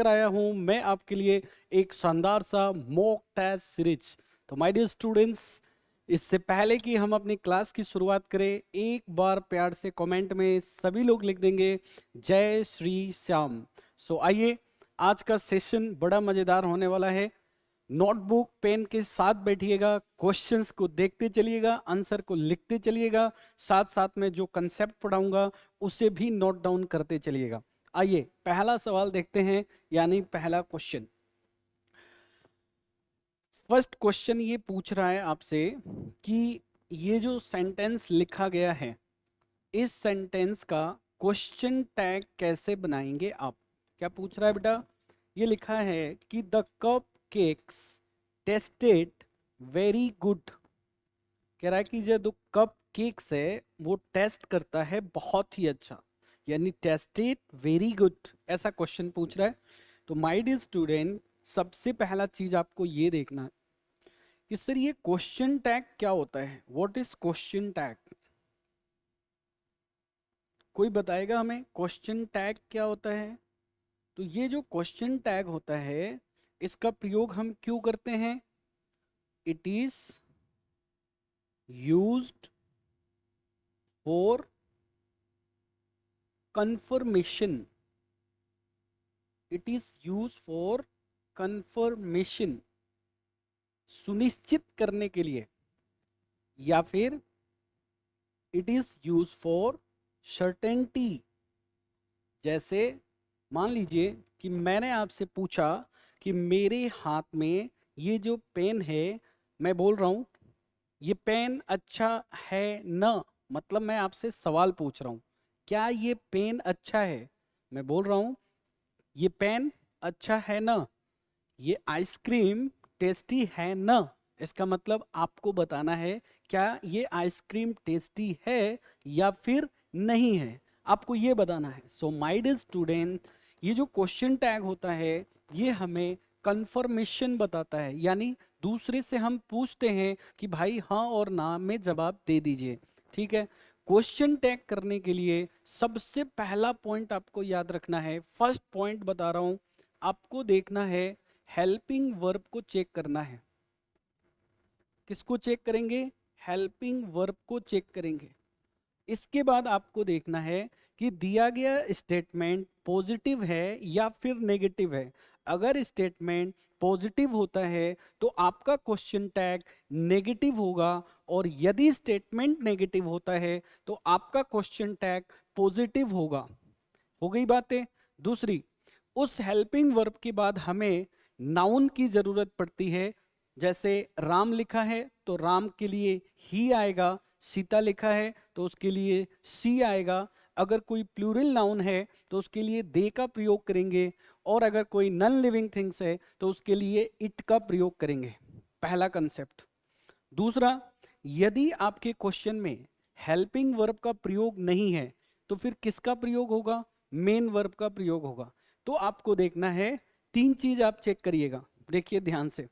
आया हूं मैं आपके लिए एक शानदार सा मॉक टेस्ट सीरीज। तो माय डियर स्टूडेंट्स, इससे पहले कि हम अपनी क्लास की शुरुआत करें, एक बार प्यार से कमेंट में सभी लोग लिख देंगे जय श्री श्याम। सो आइए, आज का सेशन बड़ा मजेदार होने वाला है। नोटबुक पेन के साथ बैठिएगा, क्वेश्चंस को देखते चलिएगा, आंसर को लिखते चलिएगा, साथ साथ में जो कंसेप्ट पढ़ाऊंगा उसे भी नोट डाउन करते चलिएगा। आइए पहला सवाल देखते हैं, यानी पहला क्वेश्चन। फर्स्ट क्वेश्चन ये पूछ रहा है आपसे कि ये जो सेंटेंस लिखा गया है, इस सेंटेंस का क्वेश्चन टैग कैसे बनाएंगे आप। क्या पूछ रहा है बेटा? ये लिखा है कि the cup cakes tested very good. कह रहा है कि जो कप केक्स है वो टेस्ट करता है बहुत ही अच्छा, यानी टेस्टेड वेरी गुड, ऐसा क्वेश्चन पूछ रहा है। तो माय डियर स्टूडेंट, सबसे पहला चीज आपको ये देखना है कि सर ये क्वेश्चन टैग क्या होता है। What is question tag? कोई बताएगा हमें क्वेश्चन टैग क्या होता है? तो ये जो क्वेश्चन टैग होता है, इसका प्रयोग हम क्यों करते हैं? It is used for confirmation. It is use for confirmation, सुनिश्चित करने के लिए, या फिर it is use for certainty. जैसे मान लीजिए कि मैंने आपसे पूछा कि मेरे हाथ में ये जो पेन है, मैं बोल रहा हूं ये पेन अच्छा है ना, मतलब मैं आपसे सवाल पूछ रहा हूं, क्या ये पेन अच्छा है? मैं बोल रहा हूं ये पेन अच्छा है ना, ये आइसक्रीम टेस्टी है ना। इसका मतलब आपको बताना है क्या ये आइसक्रीम टेस्टी है या फिर नहीं है, आपको ये बताना है। सो माय डियर स्टूडेंट, ये जो क्वेश्चन टैग होता है ये हमें कंफर्मेशन बताता है, यानी दूसरे से हम पूछते हैं कि भाई हाँ और ना में जवाब दे दीजिए। ठीक है, क्वेश्चन टैग करने के लिए सबसे पहला पॉइंट आपको याद रखना है, फर्स्ट पॉइंट बता रहा हूं, आपको देखना है हेल्पिंग वर्ब को चेक करना है। किसको चेक करेंगे? हेल्पिंग वर्ब को चेक करेंगे। इसके बाद आपको देखना है कि दिया गया स्टेटमेंट पॉजिटिव है या फिर नेगेटिव है। अगर स्टेटमेंट पॉजिटिव होता है तो आपका क्वेश्चन टैग नेगेटिव होगा, और यदि स्टेटमेंट नेगेटिव होता है तो आपका क्वेश्चन टैग पॉजिटिव होगा। हो गई बातें। दूसरी, उस हेल्पिंग वर्ब के बाद हमें नाउन की जरूरत पड़ती है। जैसे राम लिखा है तो राम के लिए ही आएगा, सीता लिखा है तो उसके लिए सी आएगा। अगर कोई प्लूरल नाउन है तो उसके लिए दे का प्रयोग करेंगे, और अगर कोई नॉन लिविंग थिंग्स है तो उसके लिए इट का प्रयोग करेंगे। पहला कंसेप्ट। दूसरा, यदि आपके क्वेश्चन में हेल्पिंग वर्ब का प्रयोग नहीं है तो फिर किसका प्रयोग होगा? मेन वर्ब का प्रयोग होगा। तो आपको देखना है, तीन चीज आप चेक करिएगा, देखिए ध्यान से।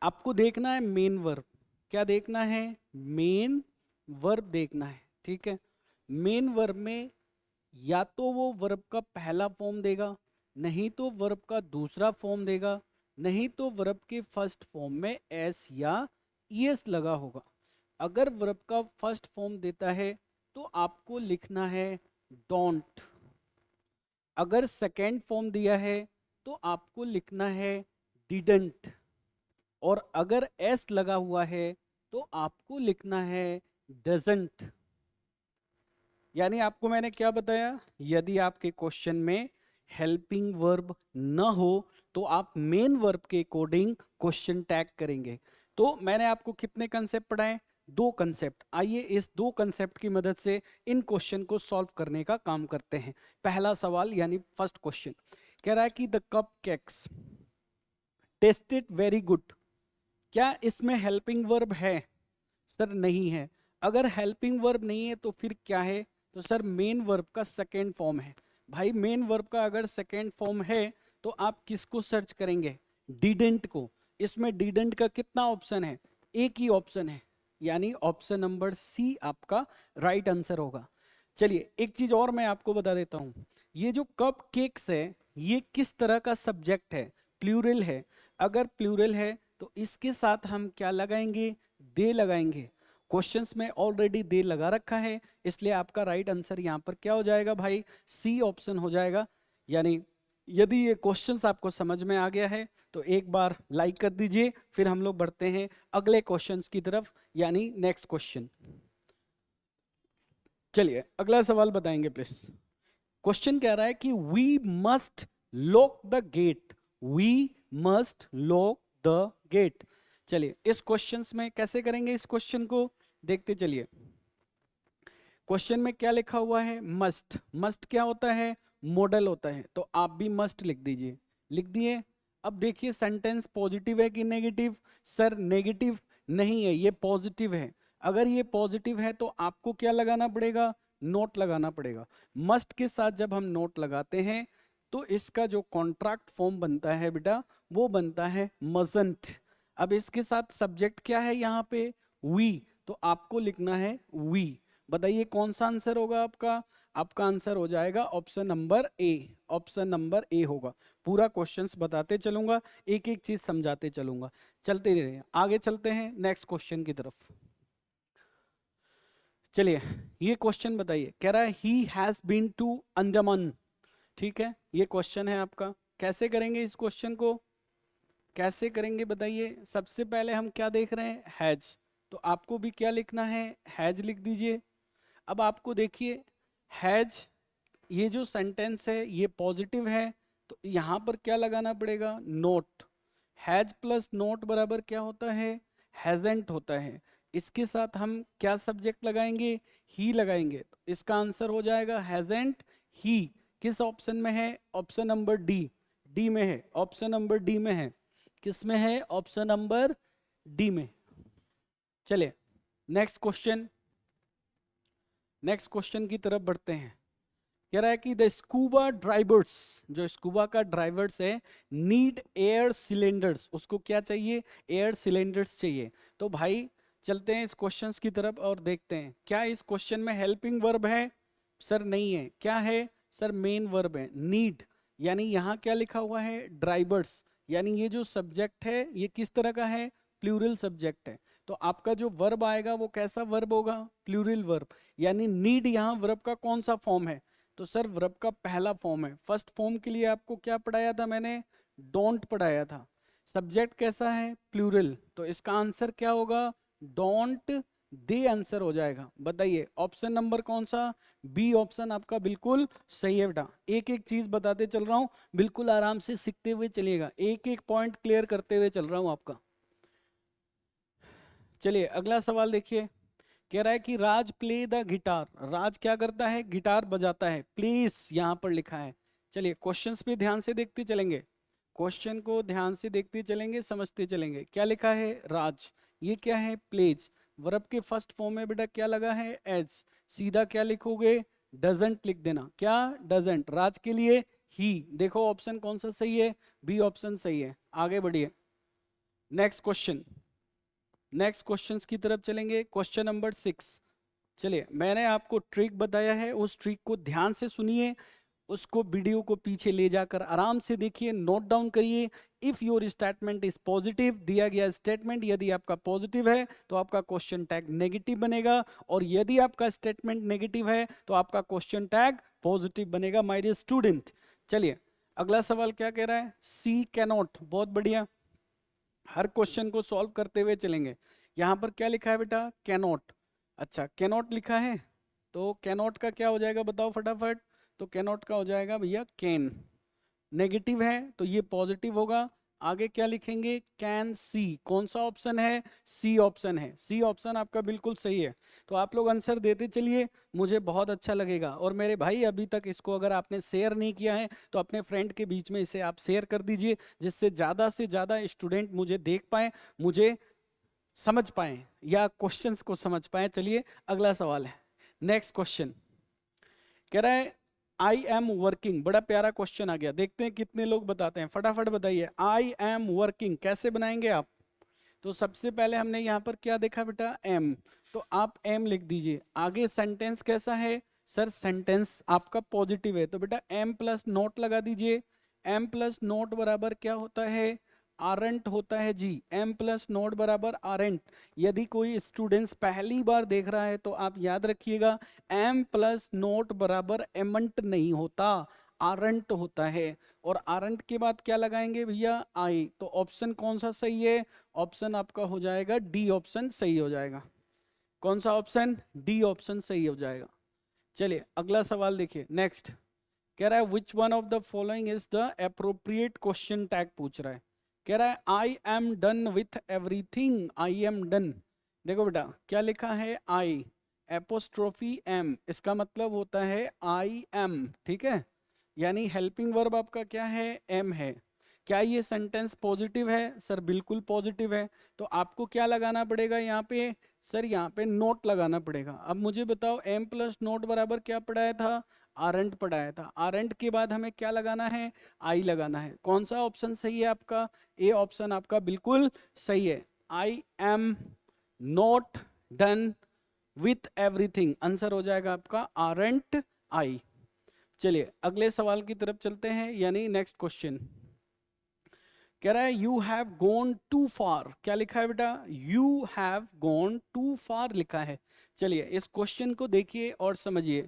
आपको देखना है मेन वर्ब। क्या देखना है? मेन वर्ब देखना है। ठीक है, मेन वर्ब में या तो वो वर्ब का पहला फॉर्म देगा, नहीं तो वर्ब का दूसरा फॉर्म देगा, नहीं तो वर्ब के फर्स्ट फॉर्म में एस या ईएस लगा होगा। अगर वर्ब का फर्स्ट फॉर्म देता है तो आपको लिखना है डोंट। अगर सेकेंड फॉर्म दिया है तो आपको लिखना है डिडंट, और अगर एस लगा हुआ है तो आपको लिखना है डजंट। यानी आपको मैंने क्या बताया, यदि आपके क्वेश्चन में हेल्पिंग वर्ब न हो तो आप मेन वर्ब के अकॉर्डिंग क्वेश्चन टैग करेंगे। तो मैंने आपको कितने कंसेप्ट पढ़ाए? दो कंसेप्ट। आइए इस दो कंसेप्ट की मदद से इन क्वेश्चन को सॉल्व करने का काम करते हैं। पहला सवाल यानी फर्स्ट क्वेश्चन कह रहा है कि the cup cakes tested very good. क्या इसमें हेल्पिंग वर्ब है? सर नहीं है। अगर हेल्पिंग वर्ब नहीं है तो फिर क्या है? तो सर मेन वर्ब का सेकेंड फॉर्म है। भाई मेन वर्ब का अगर सेकेंड फॉर्म है तो आप किसको सर्च करेंगे? डिडेंट को। इसमें डिडेंट का कितना ऑप्शन है? एक ही ऑप्शन है, यानी ऑप्शन नंबर सी आपका राइट आंसर होगा। चलिए एक चीज और मैं आपको बता देता हूं, ये जो कप केक्स है ये किस तरह का सब्जेक्ट है, प्लूरल है। अगर प्लूरल है तो इसके साथ हम क्या लगाएंगे, दे लगाएंगे। क्वेश्चंस में ऑलरेडी दे लगा रखा है, इसलिए आपका राइट आंसर यहाँ पर क्या हो जाएगा भाई, सी ऑप्शन हो जाएगा। यानी यदि ये क्वेश्चंस आपको समझ में आ गया है तो एक बार लाइक कर दीजिए, फिर हम लोग बढ़ते हैं अगले क्वेश्चंस की तरफ, यानी नेक्स्ट क्वेश्चन। चलिए अगला सवाल बताएंगे प्लीज। क्वेश्चन कह रहा है कि we must lock the gate, we must lock the gate. चलिए इस क्वेश्चंस में कैसे करेंगे, इस क्वेश्चन को देखते चलिए। क्वेश्चन में क्या लिखा हुआ है, मस्ट। मस्ट क्या होता है, मॉडल होता है, तो आप भी मस्ट लिख दीजिए। लिख दिए। अब देखिए सेंटेंस पॉजिटिव है कि नेगेटिव। सर नेगेटिव नहीं है, ये पॉजिटिव है। अगर ये पॉजिटिव है तो आपको क्या लगाना पड़ेगा, नोट लगाना पड़ेगा। मस्ट के साथ जब हम नोट लगाते हैं तो इसका जो कॉन्ट्रैक्ट फॉर्म बनता है बेटा, वो बनता है मजंट। अब इसके साथ सब्जेक्ट क्या है यहाँ पे, वी, तो आपको लिखना है वी। बताइए कौन सा आंसर होगा आपका, आपका आंसर हो जाएगा option number A. Option number A होगा। पूरा क्वेश्चंस बताते चलूंगा, एक एक चीज समझाते चलूंगा। चलते रहिए, आगे चलते हैं नेक्स्ट क्वेश्चन की तरफ। चलिए ये क्वेश्चन बताइए, कह रहा है he has been to Andaman. ठीक है, ये क्वेश्चन है आपका। कैसे करेंगे इस क्वेश्चन को, कैसे करेंगे बताइए। सबसे पहले हम क्या देख रहे हैं, हैज, तो आपको भी क्या लिखना है, हैज लिख दीजिए। अब आपको देखिए हैज, ये जो सेंटेंस है ये पॉजिटिव है, तो यहां पर क्या लगाना पड़ेगा, नोट। हैज प्लस नोट बराबर क्या होता है, हैजेंट होता है। इसके साथ हम क्या सब्जेक्ट लगाएंगे, ही लगाएंगे, तो इसका आंसर हो जाएगा हैजेंट ही। किस ऑप्शन में है, ऑप्शन नंबर डी। डी में है, ऑप्शन नंबर डी में है। किस में है, ऑप्शन नंबर डी में। चलिए नेक्स्ट क्वेश्चन, नेक्स्ट क्वेश्चन की तरफ बढ़ते हैं। कह रहा है कि द स्कूबा ड्राइवर्स, जो स्कूबा का ड्राइवर्स है, नीड एयर सिलेंडर्स। उसको क्या चाहिए, एयर सिलेंडर्स चाहिए। तो भाई चलते हैं इस क्वेश्चंस की तरफ और देखते हैं क्या इस क्वेश्चन में हेल्पिंग वर्ब है। सर नहीं है, क्या है सर, मेन वर्ब है नीड। यानी यहाँ क्या लिखा हुआ है, ड्राइवर्स। यानी ये जो सब्जेक्ट है ये किस तरह का है, प्लूरल सब्जेक्ट है। तो आपका जो वर्ब आएगा वो कैसा वर्ब होगा, प्लूरल वर्ब। यानी नीड यहाँ वर्ब का कौन सा फॉर्म है, तो सर वर्ब का पहला फॉर्म है। फर्स्ट फॉर्म के लिए आपको क्या पढ़ाया था मैंने, डोंट पढ़ाया था। सब्जेक्ट कैसा है, प्लूरल, तो इसका आंसर क्या होगा, डोंट दे आंसर हो जाएगा। बताइए ऑप्शन नंबर कौन सा, बी ऑप्शन आपका बिल्कुल सही है बेटा। एक एक चीज बताते चल रहा हूं, बिल्कुल आराम से सीखते हुए चलिएगा, एक एक पॉइंट क्लियर करते हुए चल रहा हूं आपका। चलिए अगला सवाल देखिए। कह रहा है कि राज प्ले द गिटार। राज क्या करता है, गिटार बजाता है। प्लीज यहाँ पर लिखा है। चलिए क्वेश्चंस पे ध्यान से देखते चलेंगे, क्वेश्चन को ध्यान से देखते चलेंगे, समझते चलेंगे। क्या लिखा है, राज, ये क्या है, प्लेज। वर्ब के फर्स्ट फॉर्म में बेटा क्या लगा है, एज। सीधा क्या लिखोगे, डजंट लिख देना। क्या, डजंट। राज के लिए ही। देखो ऑप्शन कौन सा सही है, बी ऑप्शन सही है। आगे बढ़िए नेक्स्ट क्वेश्चन, नेक्स्ट क्वेश्चंस की तरफ चलेंगे। Question number 6। चलिए मैंने आपको ट्रिक बताया है, उस ट्रिक को ध्यान से सुनिए, उसको वीडियो को पीछे ले जाकर आराम से देखिए, नोट डाउन करिए। If your statement is positive, दिया गया स्टेटमेंट यदि आपका पॉजिटिव है तो आपका क्वेश्चन टैग नेगेटिव बनेगा, और यदि आपका स्टेटमेंट नेगेटिव है तो आपका क्वेश्चन टैग पॉजिटिव बनेगा माय डियर स्टूडेंट। चलिए अगला सवाल क्या कह रहा है, सी कैनॉट। बहुत बढ़िया, हर क्वेश्चन को सॉल्व करते हुए चलेंगे। यहां पर क्या लिखा है बेटा, कैनॉट। अच्छा कैनॉट लिखा है, तो कैनॉट का क्या हो जाएगा बताओ फटाफट। तो कैनॉट का हो जाएगा भैया कैन। नेगेटिव है तो ये पॉजिटिव होगा। आगे क्या लिखेंगे, कैन सी। कौन सा ऑप्शन है, सी ऑप्शन है। सी ऑप्शन आपका बिल्कुल सही है। तो आप लोग आंसर देते चलिए, मुझे बहुत अच्छा लगेगा। और मेरे भाई अभी तक इसको अगर आपने शेयर नहीं किया है तो अपने फ्रेंड के बीच में इसे आप शेयर कर दीजिए, जिससे ज़्यादा से ज़्यादा स्टूडेंट मुझे देख पाए, मुझे समझ पाए, या क्वेश्चंस को समझ पाए। चलिए अगला सवाल है, नेक्स्ट क्वेश्चन। कह रहा है आई एम वर्किंग। बड़ा प्यारा क्वेश्चन आ गया, देखते हैं कितने लोग बताते हैं, फटाफट बताइए। आई एम वर्किंग कैसे बनाएंगे आप, तो सबसे पहले हमने यहाँ पर क्या देखा बेटा, एम, तो आप एम लिख दीजिए। आगे सेंटेंस कैसा है, सर सेंटेंस आपका पॉजिटिव है, तो बेटा एम प्लस नोट लगा दीजिए। एम प्लस नोट बराबर क्या होता है, आरंट होता है जी। एम प्लस नोट बराबर आरंट। यदि कोई स्टूडेंट्स पहली बार देख रहा है तो आप याद रखिएगा, एम प्लस नोट बराबर एमंट नहीं होता, आरंट होता है। और आरंट के बाद क्या लगाएंगे भैया, आई। तो ऑप्शन कौन सा सही है, ऑप्शन आपका हो जाएगा डी ऑप्शन सही हो जाएगा। कौन सा ऑप्शन, डी ऑप्शन सही हो जाएगा। चलिए अगला सवाल देखिए, नेक्स्ट कह रहा है which one of the following is the appropriate question tag पूछ रहा है। कह रहा है I am done with everything, I am done. देखो बेटा क्या लिखा है, आई एपोस्ट्रोफी एम, इसका मतलब होता है आई एम, ठीक है। यानी हेल्पिंग वर्ब आपका क्या है, एम है। क्या ये सेंटेंस पॉजिटिव है, सर बिल्कुल पॉजिटिव है। तो आपको क्या लगाना पड़ेगा यहाँ पे, सर यहाँ पे नोट लगाना पड़ेगा। अब मुझे बताओ एम प्लस नोट बराबर क्या पढ़ाया था, आरंट पढ़ाया था। आरंट के बाद हमें क्या लगाना है, आई लगाना है। कौन सा ऑप्शन सही है आपका, ए ऑप्शन आपका बिल्कुल सही है। I am not done with everything, answer हो जाएगा आपका आरंट आई। चलिए अगले सवाल की तरफ चलते हैं, यानी नेक्स्ट क्वेश्चन। कह रहा है यू हैव गॉन टू फार, क्या लिखा है बेटा, यू हैव गॉन टू फार लिखा है। चलिए इस क्वेश्चन को देखिए और समझिए।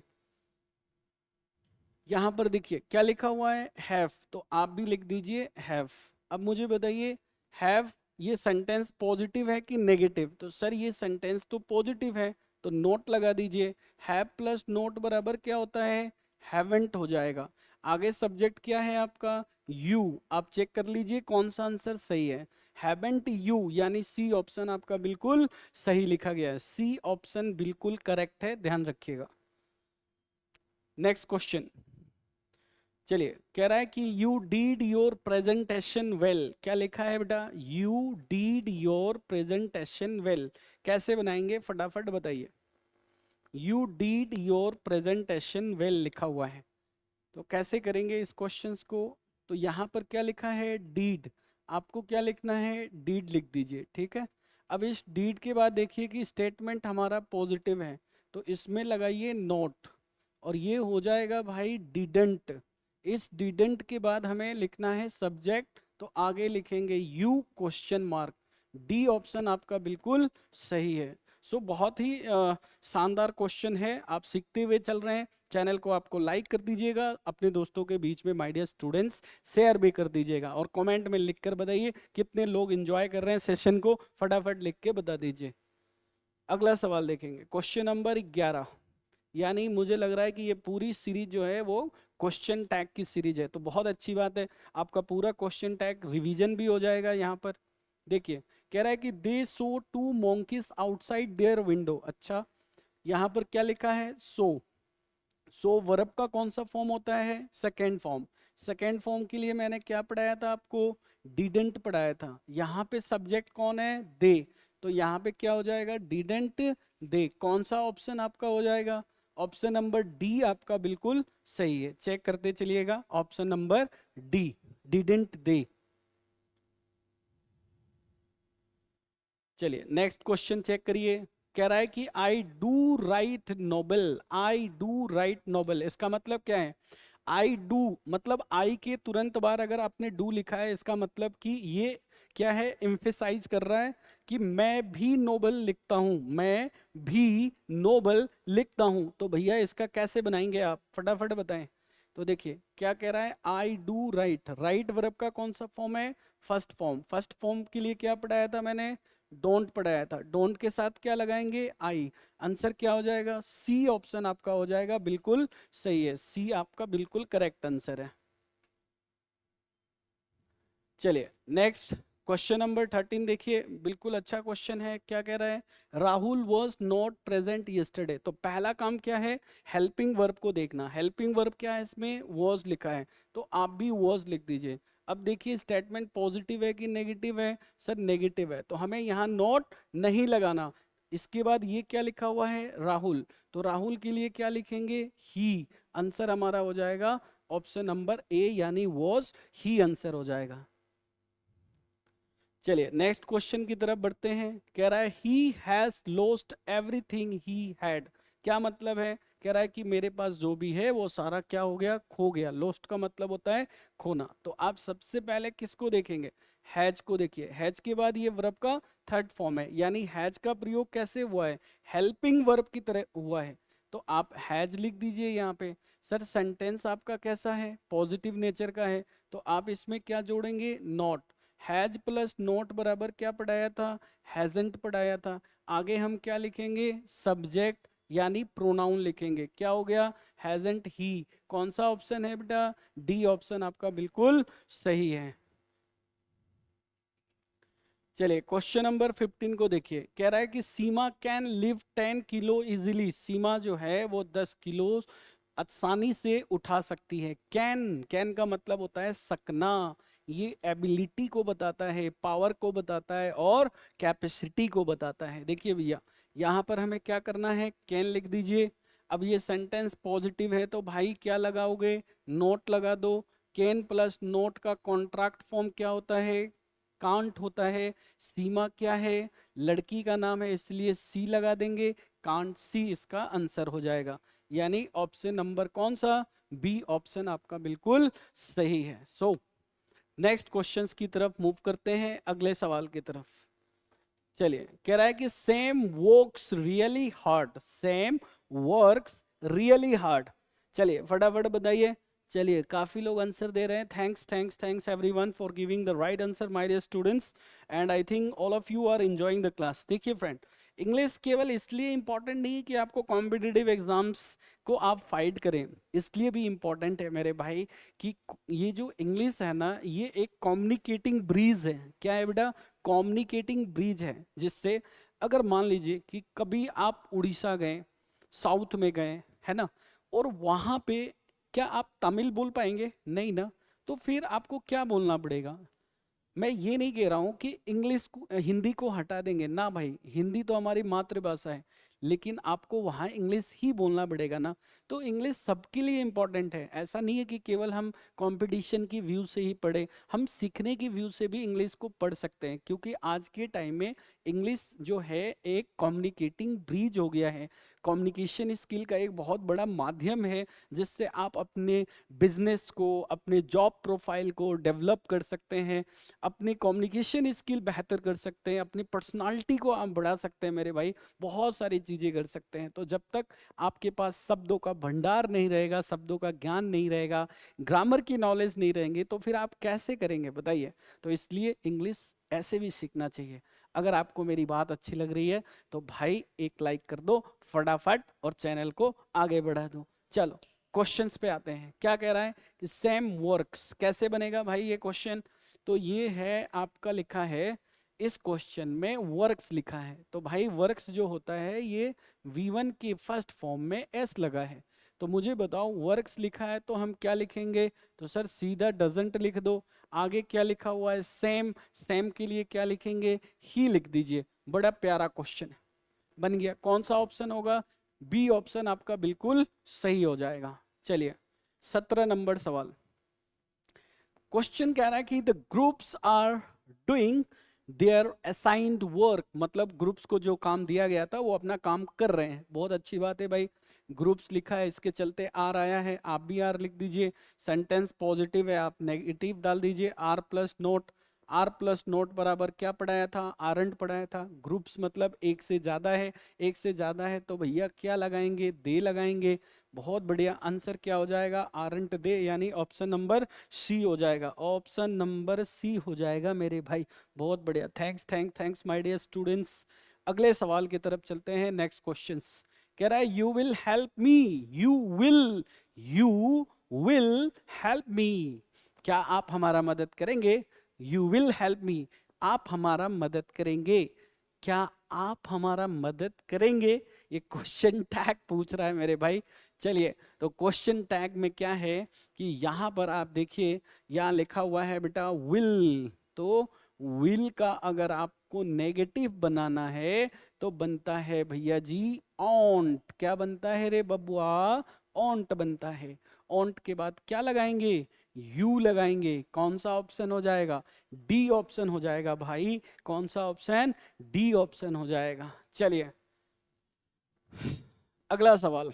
यहां पर देखिए क्या लिखा हुआ है, हैव, तो आप भी लिख दीजिए हैव। अब मुझे बताइए हैव ये सेंटेंस पॉजिटिव है कि नेगेटिव, तो सर ये सेंटेंस तो पॉजिटिव है, तो नोट लगा दीजिए। हैव प्लस नोट बराबर क्या होता है, हैवेंट हो जाएगा। आगे सब्जेक्ट क्या है आपका, यू। आप चेक कर लीजिए कौन सा आंसर सही है, हैवेंट यू, यानी सी ऑप्शन आपका बिल्कुल सही लिखा गया है। सी ऑप्शन बिल्कुल करेक्ट है, ध्यान रखिएगा। नेक्स्ट क्वेश्चन, चलिए कह रहा है कि you deed your presentation well, क्या लिखा है बेटा, you deed your presentation well. कैसे बनाएंगे फटाफट बताइए, you deed your presentation well लिखा हुआ है, तो कैसे करेंगे इस क्वेश्चंस को। तो यहाँ पर क्या लिखा है, डीड, आपको क्या लिखना है, डीड लिख दीजिए, ठीक है। अब इस डीड के बाद देखिए कि स्टेटमेंट हमारा पॉजिटिव है, तो इसमें लगाइए नोट, और ये हो जाएगा भाई डिडंट। इस डिडंट के बाद हमें लिखना है सब्जेक्ट, तो आगे लिखेंगे you question mark. D option आपका बिल्कुल सही है। सो बहुत ही शानदार क्वेश्चन है, आप सीखते हुए चल रहे हैं। चैनल को आपको लाइक कर दीजिएगा, अपने दोस्तों के बीच में माय डियर स्टूडेंट्स शेयर भी कर दीजिएगा, और कमेंट में लिखकर बताइए कितने लोग एंजॉय कर रहे हैं सेशन को, फटाफट लिख के बता दीजिए। अगला सवाल देखेंगे, क्वेश्चन नंबर 11। यानी मुझे लग रहा है कि ये पूरी सीरीज जो है वो क्वेश्चन टैग की सीरीज है, तो बहुत अच्छी बात है, आपका पूरा क्वेश्चन टैग रिवीजन भी हो जाएगा। यहाँ पर देखिए कह रहा है कि they saw two monkeys outside their window. अच्छा, यहाँ पर क्या लिखा है, सो वर्ब का कौन सा फॉर्म होता है, सेकेंड फॉर्म। सेकेंड फॉर्म के लिए मैंने क्या पढ़ाया था आपको, डिडंट पढ़ाया था। यहाँ पे सब्जेक्ट कौन है, दे, तो यहाँ पे क्या हो जाएगा, डिडंट दे। कौन सा ऑप्शन आपका हो जाएगा, ऑप्शन नंबर डी आपका बिल्कुल सही है। चेक करते चलिएगा, option number D, didn't they. चलिए नेक्स्ट क्वेश्चन चेक करिए। कह रहा है कि I do write noble, I do write noble, इसका मतलब क्या है, आई डू मतलब आई के तुरंत बाद अगर आपने डू लिखा है, इसका मतलब कि ये क्या है, एम्फेसाइज कर रहा है कि मैं भी नोबल लिखता हूं, मैं भी नोबल लिखता हूं। तो भैया इसका कैसे बनाएंगे आप, फटाफट बताएं। तो देखिए क्या कह रहा है, आई डू राइट, राइट वर्ब का कौन सा फॉर्म है, फर्स्ट फॉर्म। फर्स्ट फॉर्म के लिए क्या पढ़ाया था मैंने, डोंट पढ़ाया था। डोंट के साथ क्या लगाएंगे, आई। आंसर क्या हो जाएगा, सी ऑप्शन आपका हो जाएगा बिल्कुल सही है। सी आपका बिल्कुल करेक्ट आंसर है। चलिए नेक्स्ट क्वेश्चन नंबर 13 देखिए, बिल्कुल अच्छा क्वेश्चन है। क्या कह रहा है, Rahul was not present yesterday. तो पहला काम क्या है, हेल्पिंग वर्ब को देखना। हेल्पिंग वर्ब क्या है, इसमें वॉज लिखा है, तो आप भी वॉज लिख दीजिए। अब देखिए स्टेटमेंट पॉजिटिव है कि नेगेटिव है, सर नेगेटिव है, तो हमें यहाँ नॉट नहीं लगाना। इसके बाद ये क्या लिखा हुआ है, राहुल, तो राहुल के लिए क्या लिखेंगे, ही। आंसर हमारा हो जाएगा ऑप्शन नंबर ए, यानी वॉज ही आंसर हो जाएगा। चलिए नेक्स्ट क्वेश्चन की तरफ बढ़ते हैं। कह रहा है he has lost everything he had. क्या मतलब है? कह रहा है कि मेरे पास जो भी है वो सारा क्या हो गया, खो गया। लोस्ट का मतलब होता है खोना। तो आप सबसे पहले किसको देखेंगे? हैज को देखिए। हैज के बाद ये वर्ब का थर्ड फॉर्म है, यानी हैज का प्रयोग कैसे हुआ है? हेल्पिंग वर्ब की तरह हुआ है। तो आप हैज लिख दीजिए यहाँ पे। सर सेंटेंस आपका कैसा है? पॉजिटिव नेचर का है, तो आप इसमें क्या जोड़ेंगे? नॉट। हैज प्लस नॉट बराबर क्या पढ़ाया था? हैजंट पढ़ाया था। आगे हम क्या लिखेंगे? सब्जेक्ट यानी प्रोनाउन लिखेंगे। क्या हो गया? हैजंट ही। कौन सा ऑप्शन है बेटा? डी ऑप्शन आपका बिल्कुल सही है। चलिए क्वेश्चन नंबर 15 को देखिए। कह रहा है कि सीमा कैन लिव 10 किलो इजिली। सीमा जो है वो 10 किलो आसानी से उठा सकती है। कैन, कैन का मतलब होता है सकना। ये एबिलिटी को बताता है, पावर को बताता है और कैपेसिटी को बताता है। देखिए भैया, यहाँ पर हमें क्या करना है? कैन लिख दीजिए। अब ये सेंटेंस पॉजिटिव है तो भाई क्या लगाओगे? नोट लगा दो। कैन प्लस नोट का कॉन्ट्रैक्ट फॉर्म क्या होता है? कांट होता है। सीमा क्या है? लड़की का नाम है, इसलिए सी लगा देंगे। कांट सी इसका आंसर हो जाएगा। यानी ऑप्शन नंबर कौन सा? बी ऑप्शन आपका बिल्कुल सही है। सो नेक्स्ट क्वेश्चंस की तरफ मूव करते हैं, अगले सवाल की तरफ। चलिए, कह रहा है कि same works really hard. Same works really hard. चलिए फटाफट बताइए। चलिए काफी लोग आंसर दे रहे हैं। Thanks thanks thanks everyone for giving the right answer my dear students, and I think all of you are enjoying the class. देखिए फ्रेंड, इंग्लिश केवल इसलिए इंपॉर्टेंट नहीं कि आपको कॉम्पिटिटिव एग्जाम्स को आप फाइट करें, इसलिए भी इंपॉर्टेंट है मेरे भाई कि ये जो इंग्लिश है ना, ये एक कम्युनिकेटिंग ब्रिज है। क्या है बेटा? कम्युनिकेटिंग ब्रिज है, जिससे अगर मान लीजिए कि कभी आप उड़ीसा गए, साउथ में गए, है ना, और वहां पे क्या आप तमिल बोल पाएंगे? नहीं ना। तो फिर आपको क्या बोलना पड़ेगा? मैं ये नहीं कह रहा हूं कि इंग्लिश को, हिंदी को हटा देंगे ना भाई, हिंदी तो हमारी मातृभाषा है, लेकिन आपको वहाँ इंग्लिश ही बोलना पड़ेगा ना। तो इंग्लिश सबके लिए इम्पोर्टेंट है। ऐसा नहीं है कि केवल हम कंपटीशन की व्यू से ही पढ़े, हम सीखने की व्यू से भी इंग्लिश को पढ़ सकते हैं, क्योंकि आज के टाइम में इंग्लिश जो है एक कम्युनिकेटिंग ब्रिज हो गया है। कम्युनिकेशन स्किल का एक बहुत बड़ा माध्यम है, जिससे आप अपने बिजनेस को, अपने जॉब प्रोफाइल को डेवलप कर सकते हैं, अपनी कम्युनिकेशन स्किल बेहतर कर सकते हैं, अपनी पर्सनालिटी को आप बढ़ा सकते हैं मेरे भाई, बहुत सारी चीज़ें कर सकते हैं। तो जब तक आपके पास शब्दों का भंडार नहीं रहेगा, शब्दों का ज्ञान नहीं रहेगा, ग्रामर की नॉलेज नहीं रहेंगे, तो फिर आप कैसे करेंगे बताइए? तो इसलिए इंग्लिश ऐसे भी सीखना चाहिए। अगर आपको मेरी बात अच्छी लग रही है तो भाई एक लाइक कर दो फटाफट और चैनल को आगे बढ़ा दो। चलो क्वेश्चंस पे आते हैं। क्या कह रहा है कि सेम वर्क्स कैसे बनेगा भाई ये क्वेश्चन? तो ये है आपका, लिखा है इस क्वेश्चन में वर्क्स लिखा है। तो भाई वर्क्स जो होता है ये V1 के फर्स्ट फॉर्म में S लगा है। तो मुझे बताओ वर्क्स लिखा है तो हम क्या लिखेंगे? तो सर सीधा डजंट लिख दो। आगे क्या लिखा हुआ है? सेम। सेम के लिए क्या लिखेंगे? ही लिख दीजिए। बड़ा प्यारा क्वेश्चन है, बन गया। कौन सा ऑप्शन होगा? बी ऑप्शन आपका बिल्कुल सही हो जाएगा। चलिए 17 नंबर सवाल। क्वेश्चन कह रहा है कि the groups are doing their assigned work. मतलब ग्रुप्स को जो काम दिया गया था वो अपना काम कर रहे हैं। बहुत अच्छी बात है भाई, ग्रुप्स लिखा है, इसके चलते आर आया है, आप भी आर लिख दीजिए। सेंटेंस पॉजिटिव है, आप नेगेटिव डाल दीजिए। R plus note, R plus note बराबर क्या पढ़ाया था? आरंट पढ़ाया था। ग्रुप्स मतलब एक से ज्यादा है, एक से ज्यादा है तो भैया क्या लगाएंगे? दे लगाएंगे। बहुत बढ़िया, आंसर क्या हो जाएगा? आरंट दे, यानी ऑप्शन नंबर सी हो जाएगा। ऑप्शन नंबर सी हो जाएगा मेरे भाई। बहुत बढ़िया, thanks thanks thanks my dear students. अगले सवाल की तरफ चलते हैं। नेक्स्ट क्वेश्चंस कह रहा है you will help me. You will help me. क्या आप हमारा मदद करेंगे? यू विल हेल्प मी, आप हमारा मदद करेंगे। क्या आप हमारा मदद करेंगे? ये क्वेश्चन टैग पूछ रहा है मेरे भाई। चलिए, तो क्वेश्चन टैग में क्या है कि यहाँ पर आप देखिए, यहाँ लिखा हुआ है बेटा विल। तो विल का अगर आपको नेगेटिव बनाना है तो बनता है भैया जी ऑन्ट। क्या बनता है रे बबुआ? ऑन्ट बनता है। ऑन्ट के बाद क्या लगाएंगे? यू लगाएंगे। कौन सा ऑप्शन हो जाएगा? डी ऑप्शन हो जाएगा भाई। कौन सा ऑप्शन? डी ऑप्शन हो जाएगा। चलिए अगला सवाल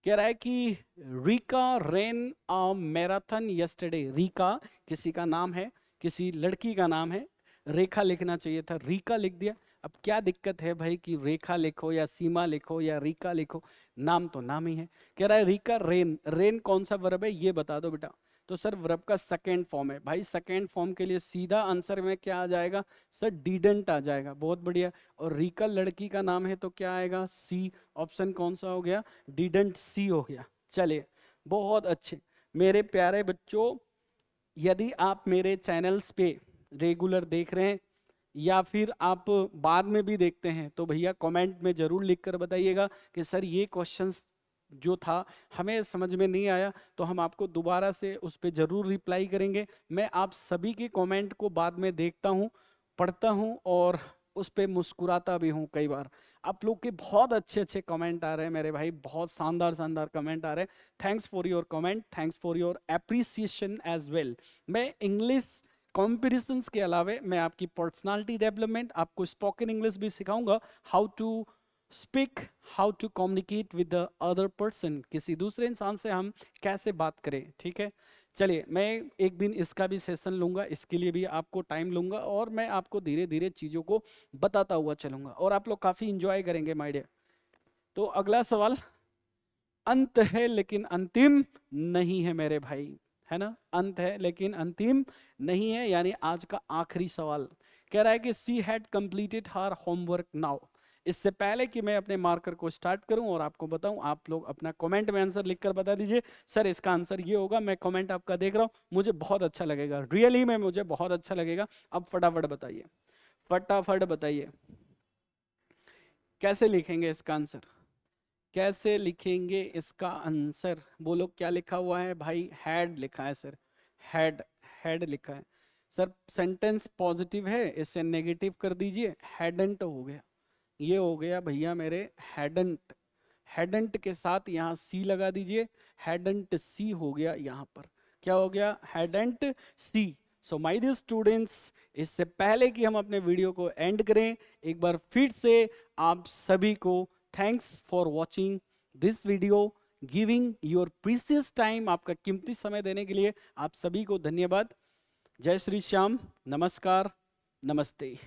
कह रहा है कि Rica rain a marathon yesterday. Rica किसी का नाम है, किसी लड़की का नाम है। रेखा लिखना चाहिए था, रीका लिख दिया। अब क्या दिक्कत है भाई कि रेखा लिखो या सीमा लिखो या रीका लिखो, नाम तो नाम ही है। कह रहा है रीका रेन, रेन कौन सा वर्ब है ये बता दो बेटा। तो सर वर्ब का सेकेंड फॉर्म है भाई, सेकेंड फॉर्म के लिए सीधा आंसर में क्या आ जाएगा सर, डिडंट आ जाएगा। बहुत बढ़िया। और रीका लड़की का नाम है तो क्या आएगा, सी। ऑप्शन कौन सा हो गया, डिडंट सी हो गया। चलिए बहुत अच्छे मेरे प्यारे बच्चों, यदि आप मेरे चैनल्स पे रेगुलर देख रहे हैं या फिर आप बाद में भी देखते हैं तो भैया कमेंट में जरूर लिख कर बताइएगा कि सर ये क्वेश्चंस जो था हमें समझ में नहीं आया, तो हम आपको दोबारा से उस पर जरूर रिप्लाई करेंगे। मैं आप सभी के कमेंट को बाद में देखता हूँ, पढ़ता हूँ और उस पर मुस्कुराता भी हूँ कई बार। आप लोग के बहुत अच्छे अच्छे कमेंट आ रहे हैं मेरे भाई, बहुत शानदार शानदार कमेंट आ रहे हैं। Thanks for your comment, thanks for your appreciation as well. मैं इंग्लिश कॉम्पिटिशन्स के अलावे मैं आपकी पर्सनालिटी डेवलपमेंट, आपको स्पोकन इंग्लिश भी सिखाऊंगा, how to speak, how to communicate with the other person, किसी दूसरे इंसान से हम कैसे बात करें। ठीक है, चलिए मैं एक दिन इसका भी सेशन लूंगा, इसके लिए भी आपको टाइम लूंगा और मैं आपको धीरे धीरे चीज़ों को बताता हुआ चलूंगा और आप लोग काफ़ी इंजॉय करेंगे माय डियर। तो अगला सवाल, अंत है लेकिन अंतिम नहीं है मेरे भाई, है ना। अंत है लेकिन अंतिम नहीं है, यानी आज का आखिरी सवाल कह रहा है कि she had completed her homework now. इससे पहले कि मैं अपने मार्कर को स्टार्ट करूं और आपको बताऊं, आप लोग अपना कमेंट में आंसर लिखकर बता दीजिए सर इसका आंसर ये होगा। मैं कमेंट आपका देख रहा हूं, मुझे बहुत अच्छा लगेगा, रियली में मुझे बहुत अच्छा लगेगा। अब फटाफट बताइए, फटाफट बताइए कैसे लिखेंगे इसका आंसर, कैसे लिखेंगे इसका आंसर। बोलो क्या लिखा हुआ है भाई, हैड लिखा है सर, हैड, हैड लिखा है सर। सेंटेंस पॉजिटिव है, इसे नेगेटिव कर दीजिए, हैडंट हो गया। ये हो गया भैया मेरे हैडंट, हैडंट के साथ यहाँ सी लगा दीजिए, हैडंट सी हो गया यहाँ पर। क्या हो गया, hadn't see. So my dear students, इससे पहले कि हम अपने वीडियो को एंड करें, एक बार फिर से आप सभी को thanks for watching this video, giving your precious time, आपका कीमती समय देने के लिए आप सभी को धन्यवाद। जय श्री श्याम, नमस्कार, नमस्ते।